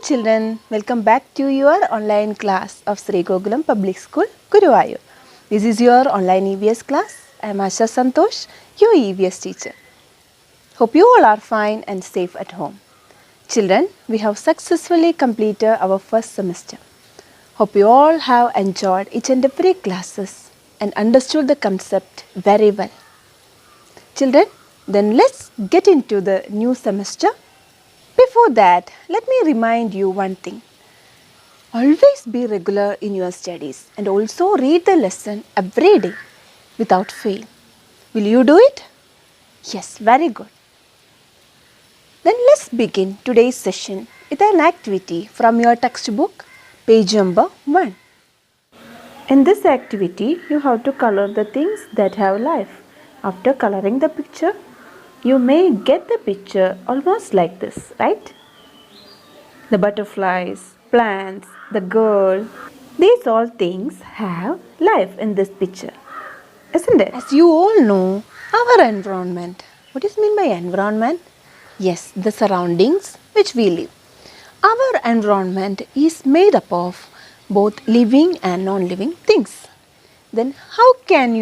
children, welcome back to your online class of Sri Gokulam Public School, Guruvayur. This is your online EVS class. I am Asha Santosh, your EVS teacher. Hope you all are fine and safe at home. Children, we have successfully completed our first semester. Hope you all have enjoyed each and every classes and understood the concept very well. Children, then let's get into the new semester. Before that, let me remind you one thing. Always be regular in your studies and also read the lesson every day without fail. Will you do it? Yes, very good. Then let's begin today's session with an activity from your textbook, page number 1. In this activity, you have to color the things that have life. After coloring the picture, you may get the picture almost like this, right? The butterflies, plants, the girl, these all things have life in this picture, isn't it? As you all know, our environment. What does it mean by environment? Yes, the surroundings which we live. Our environment is made up of both living and non-living things. Then how can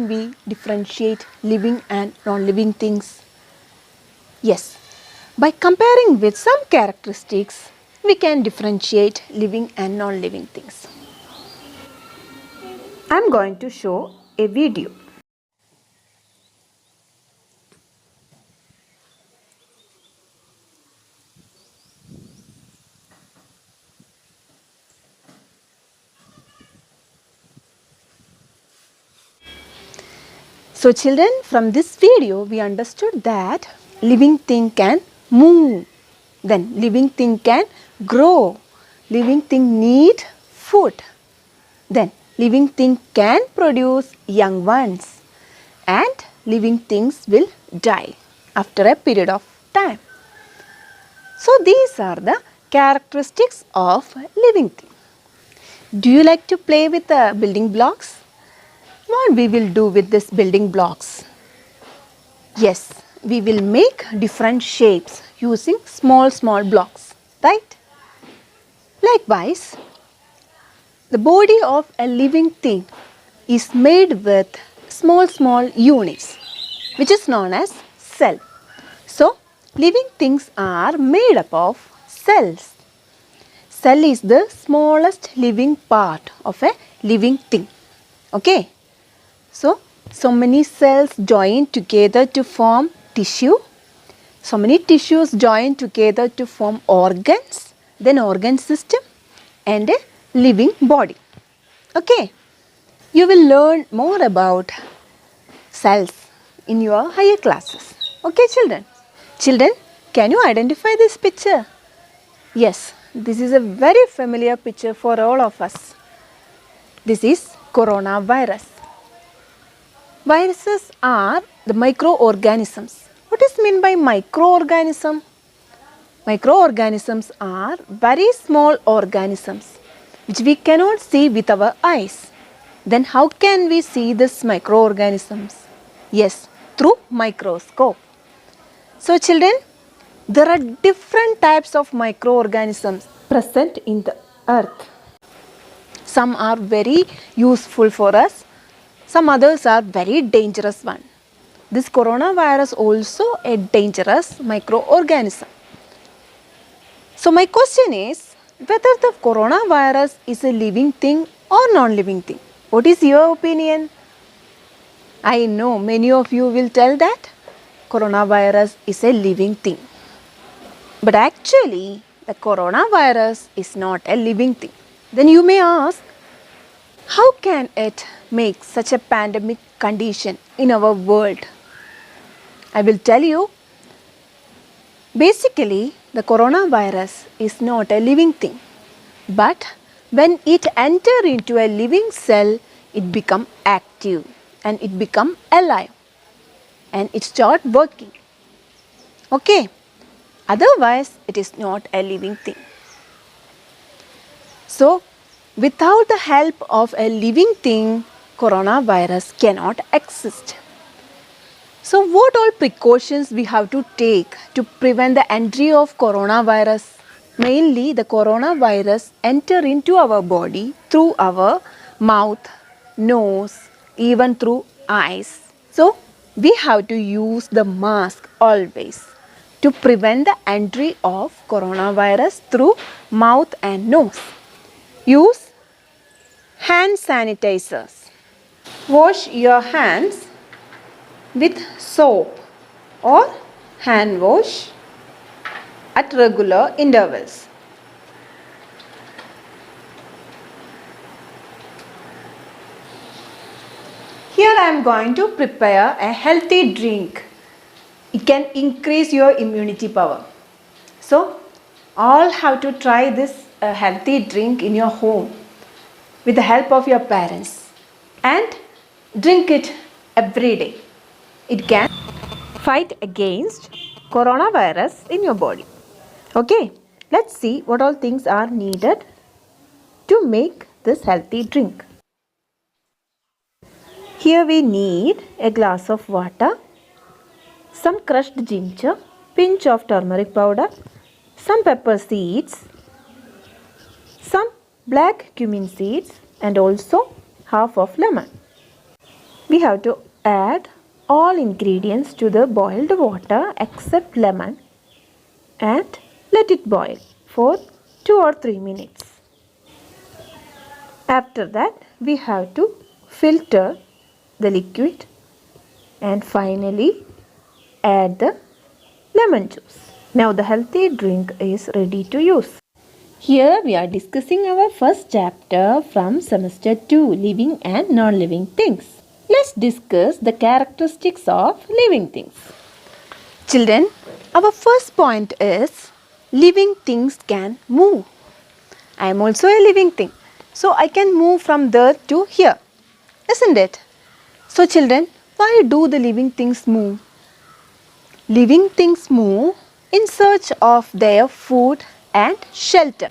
we differentiate living and non-living things? Yes, by comparing with some characteristics, we can differentiate living and non-living things. I am going to show a video. So children, from this video we understood that living thing can move, then living thing can grow, living thing need food, then living thing can produce young ones, and living things will die after a period of time. So these are the characteristics of living thing. Do you like to play with the building blocks? What we will do with these building blocks? Yes, we will make different shapes using small blocks, right? Likewise, the body of a living thing is made with small units, which is known as cell. So, living things are made up of cells. Cell is the smallest living part of a living thing. Okay? So many cells join together to form tissue. So many tissues join together to form organs, then organ system and a living body. Okay. You will learn more about cells in your higher classes. Okay, children. Children, can you identify this picture? Yes, this is a very familiar picture for all of us. This is coronavirus. Viruses are the microorganisms. What is meant by microorganism? Microorganisms are very small organisms which we cannot see with our eyes. Then how can we see these microorganisms? Yes, through microscope. So children, there are different types of microorganisms present in the earth. Some are very useful for us. Some others are very dangerous one. This coronavirus also a dangerous microorganism. So my question is whether the coronavirus is a living thing or non-living thing. What is your opinion? I know many of you will tell that coronavirus is a living thing. But actually the coronavirus is not a living thing. Then you may ask, how can it make such a pandemic condition in our world? I will tell you, basically the coronavirus is not a living thing, but when it enters into a living cell, it becomes active and it becomes alive and it starts working. Okay, otherwise it is not a living thing. So, without the help of a living thing, coronavirus cannot exist. So what all precautions we have to take to prevent the entry of coronavirus? Mainly the coronavirus enter into our body through our mouth, nose, even through eyes. So we have to use the mask always to prevent the entry of coronavirus through mouth and nose. Use hand sanitizers. Wash your hands with soap or hand wash at regular intervals. Here I am going to prepare a healthy drink. It can increase your immunity power. So, all have to try this healthy drink in your home with the help of your parents and drink it every day. It can fight against coronavirus in your body. Okay, let's see what all things are needed to make this healthy drink. Here we need a glass of water, some crushed ginger, pinch of turmeric powder, some pepper seeds, some black cumin seeds and also half of lemon. We have to add all ingredients to the boiled water except lemon and let it boil for 2 or 3 minutes. After that we have to filter the liquid and finally add the lemon juice. Now the healthy drink is ready to use. Here we are discussing our first chapter from semester 2, living and non-living things. Let's discuss the characteristics of living things. Children, our first point is living things can move. I am also a living thing. So I can move from there to here. Isn't it? So children, why do the living things move? Living things move in search of their food and shelter.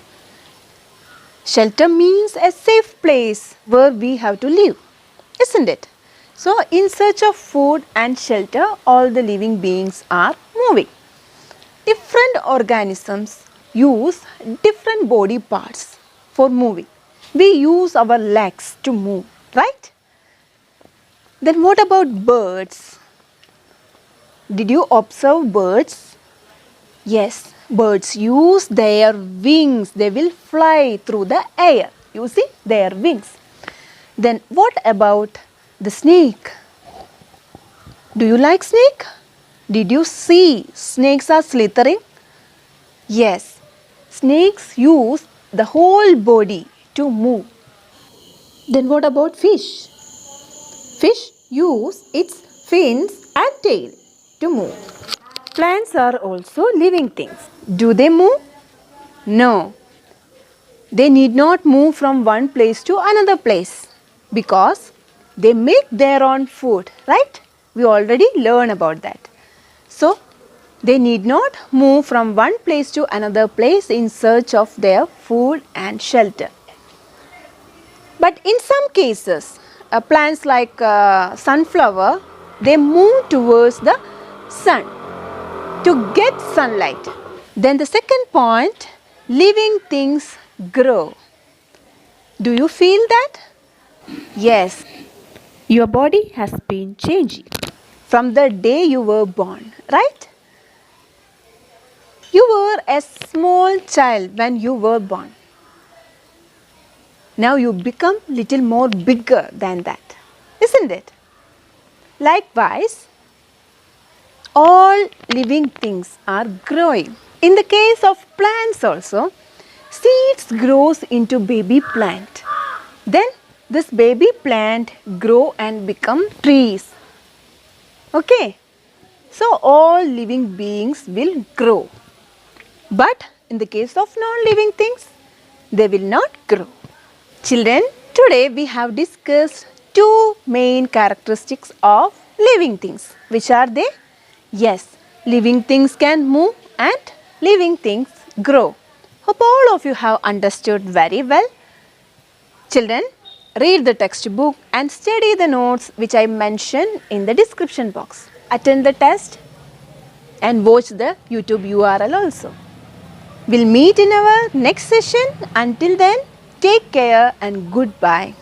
Shelter means a safe place where we have to live. Isn't it? So in search of food and shelter, all the living beings are moving. Different organisms use different body parts for moving. We use our legs to move, right? Then what about birds? Did you observe birds? Yes, birds use their wings. They will fly through the air. You see their wings. Then what about the snake? Do you like snake? Did you see snakes are slithering? Yes, snakes use the whole body to move. Then what about fish? Fish use its fins and tail to move. Plants are also living things. Do they move? No. They need not move from one place to another place because they make their own food, right? We already learned about that. So, they need not move from one place to another place in search of their food and shelter. But in some cases, plants like sunflower, they move towards the sun to get sunlight. Then the second point, living things grow. Do you feel that? Yes, your body has been changing from the day you were born, right? You were a small child when you were born. Now you become little more bigger than that, isn't it? Likewise, all living things are growing. In the case of plants also, seeds grows into baby plant. Then this baby plant grow and become trees. Okay. So all living beings will grow. But in the case of non-living things, they will not grow. Children, today we have discussed two main characteristics of living things. Which are they? Yes, living things can move and living things grow. Hope all of you have understood very well. Children, read the textbook and study the notes which I mentioned in the description box. Attend the test and watch the YouTube URL also. We'll meet in our next session. Until then, take care and goodbye.